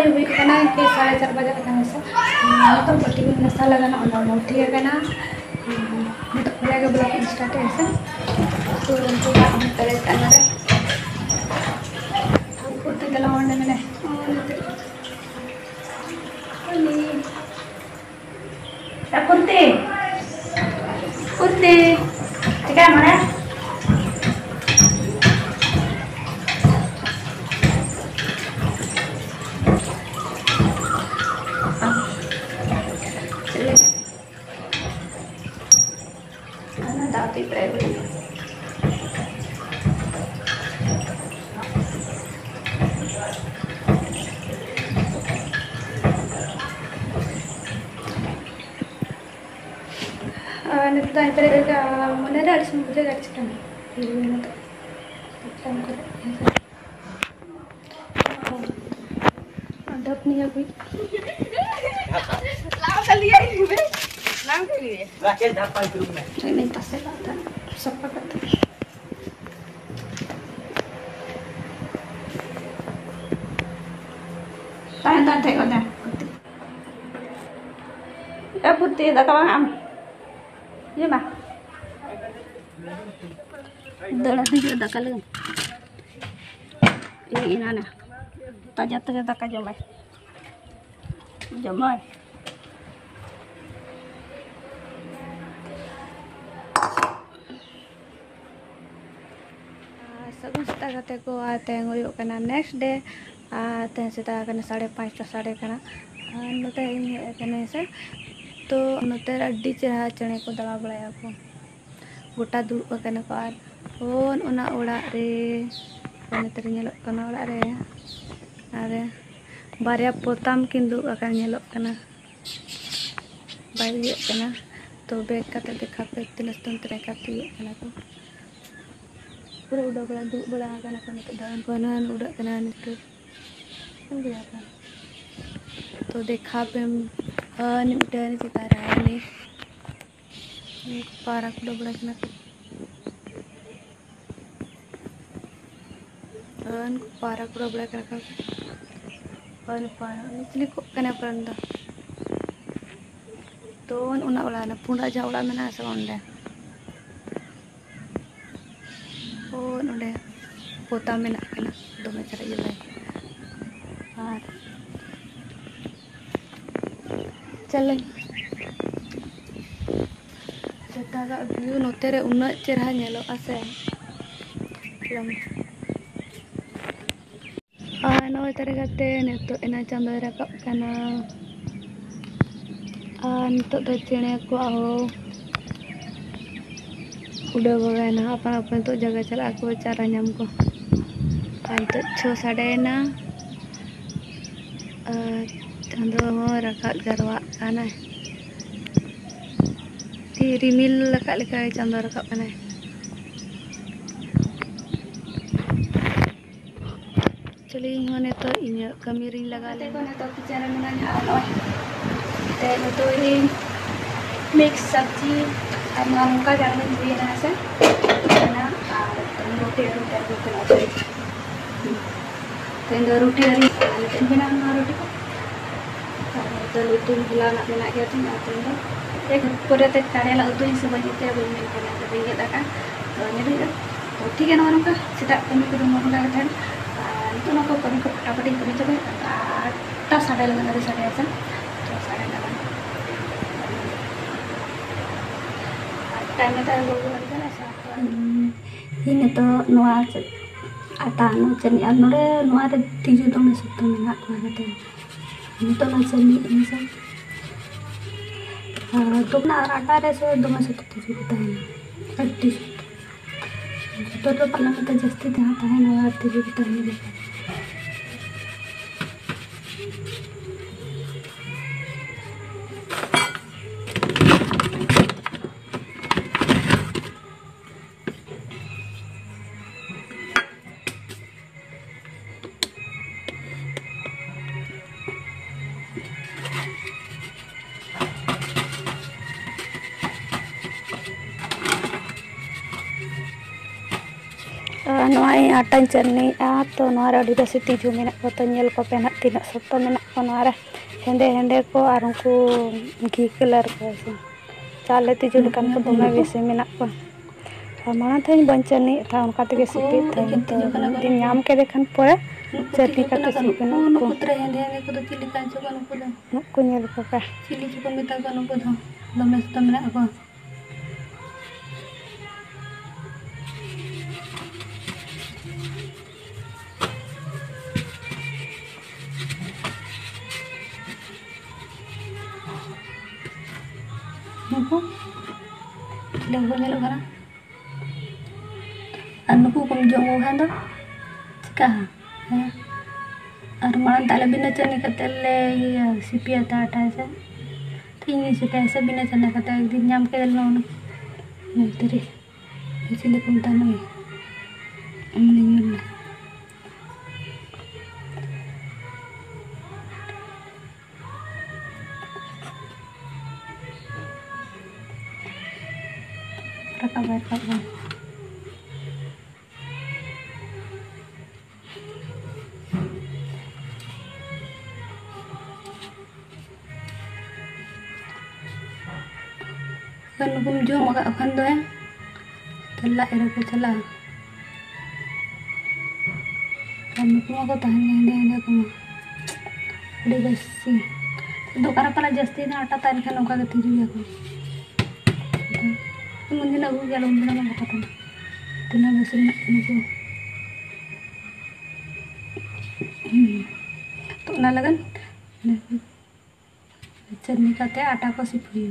हुई करना के 4:30 बजे करना से तो पट्टी में नशा लगाना और उठी करना तो पूरा के ब्लॉग स्टार्ट है से तो उनको हम करे करना है हम कुर्ती दला होने में कुर्ती कुर्ती ठीक है हमारा दाती प्राइवेट नित्ता इपरे मने रे अलिस मुझे गच्छ करना तो काम करे अडप नहीं है कोई लाव कर लिया ही बे नाम के लिए राकेश धापा के रूम में नहीं तसे बात है सब पकड़ता तान तान थे कोने ए पुती दा का am ये मा दड़ा हिजो दाका लगे ये इना ना ताजा ताजा दाका जमाय जमाय सगुन सेता कते को आते हुयो कना नेक्स्ट डे आते सेता कना 5:30 साढ़े कना नते इन कने से तो नते अड्डी चेहरा चणे को दड़ा बड़ाया को गोटा दुड़ कने को आर फोन ओना ओड़ा रे नते नेलो कना ओड़ा रे अरे बारिया पोताम किन दुड़ कना नेलो कना बाई कना तो बैग कते देखा पे तिनस तंत्र का पिए कना को पूरा उड़ा बड़ा दुड़ बड़ा कना को नते दान पनान उड़ा कना नते समझा का तो देखा पे निमटन सितारा ने पारा को बड़ा कना पारा को बड़ा कना और पारा निचली को कने परंदा तो उना ओला ना पुंडा जा ओला मेना से ओंडे और ओंडे पोता मेना कना दोमे चरा ये और चल सेता का व्यू नोते रे उना चेहरा नेलो आसे नो तरे गते नेतो एना चांदो राकब कना नितो दो चेणे को आओ उड़ा बगाना अपन अपन तो जगह चला को चारा नाम को तो 6:30 ना चांदो हो रखा जरवा आना ती रिमिल लका लेका चांदो रखा आना चली होने तो इन कमी री लगा ले को ने तो किचन में ना आ ते तो ये मिक्स सब्जी और नाम का जाने दिए ना से ना रोटी तो रोटी हरी बना ना रोटी तो लुतुन बुलाना मेना गया थी तो एक पूरे ते तारे ला उतु से बजे ते बन में करना तो ये दाका तो ने तो ठीक है ना उनका सीधा कमी को मन लगा था तो ना को कमी को फटाफट कमी चले ता साढ़े लगा रे साढ़े ऐसा तो साढ़े लगा टाइम में तारे लोग लगा ना सा ini to noa ata no chani anore noa re tiju to me sutto mena ko kate ini to na chani ini sa to na ata re so do me sutto tiju ta hai atti to pala mata jasti ta hai na tiju ta hai आटा चटनी तो अड़ी बेसी तीजू मेना को तो nail को पे ना तीना सत्तो मेना को हेंदे हेंदे को और उनको घी कलर को चाले तीजू लेकान को दमे बेसी मेना को माना थे बन चटनी था उनका तेगे सिपी थे तो दिन नाम के देखन परे चटनी का तो सिपी न को पुत्र हेंदे हेंदे को तो चिली कांचो को नुको नेल को पे चिली को मेता को नुको दमे सत्तो मेना को नुको लेगो नेलो करा नुको कम जोंगो खान दो चिका और मां ताले बिना चने कतले सिपिया आटा से तीन सिपिया से बिना चने कते एक दिन नाम के दल में तेरे इसलिए कम तानो नहीं रखा बैठ कर kan hukum jo maka akan do ya telah era ko telah kan hukum aku tahan hende ko ade besi do kara pala jasti na ata tan kan oka gati ju ya ko mun dina go galon dina ma kata tan dina besi na ko तो ना लगन चटनी का आटा को CP